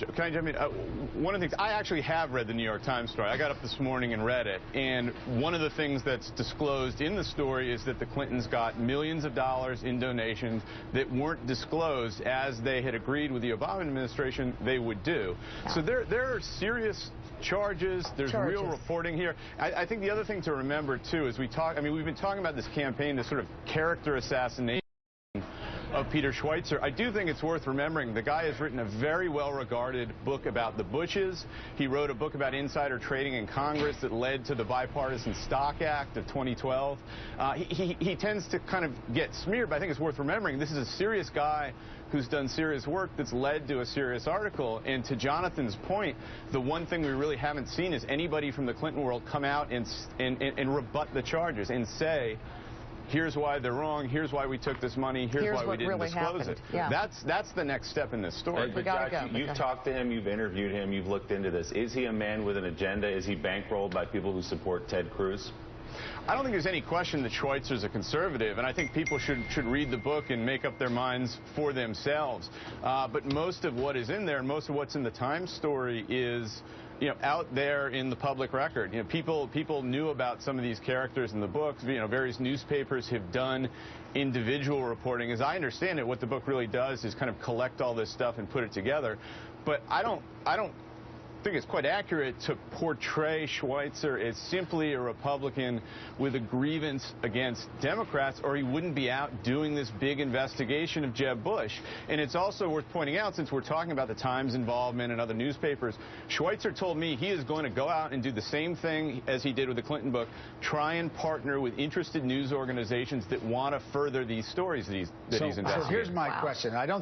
Can I jump in? One of the things, I actually have read the New York Times story. I got up this morning and read it, and one of the things that's disclosed in the story is that the Clintons got millions of dollars in donations that weren't disclosed as they had agreed with the Obama administration they would do. Yeah. So there are serious charges. There's real reporting here. I think the other thing to remember, too, is we've been talking about this campaign, this sort of character assassination of Peter Schweitzer. I do think it's worth remembering the guy has written a very well-regarded book about the Bushes. He wrote a book about insider trading in Congress that led to the Bipartisan Stock Act of 2012. He tends to kind of get smeared, but I think it's worth remembering this is a serious guy who's done serious work that's led to a serious article. And to Jonathan's point, the one thing we really haven't seen is anybody from the Clinton world come out and rebut the charges and say, here's why they're wrong, here's why we took this money, here's why we didn't really disclose it. Yeah. That's the next step in this story. But Josh, you've talked to him, you've interviewed him, you've looked into this. Is he a man with an agenda? Is he bankrolled by people who support Ted Cruz? I don't think there's any question that Schweitzer's a conservative, and I think people should read the book and make up their minds for themselves. But most of what is in there, and most of what's in the Times story is out there in the public record. People knew about some of these characters in the book. Various newspapers have done individual reporting. As I understand it, what the book really does is kind of collect all this stuff and put it together. But I don't think it's quite accurate to portray Schweitzer as simply a Republican with a grievance against Democrats, or he wouldn't be out doing this big investigation of Jeb Bush. And it's also worth pointing out, since we're talking about the Times involvement and other newspapers, Schweitzer told me he is going to go out and do the same thing as he did with the Clinton book, try and partner with interested news organizations that want to further these stories that he's investigating. So here's my question. I don't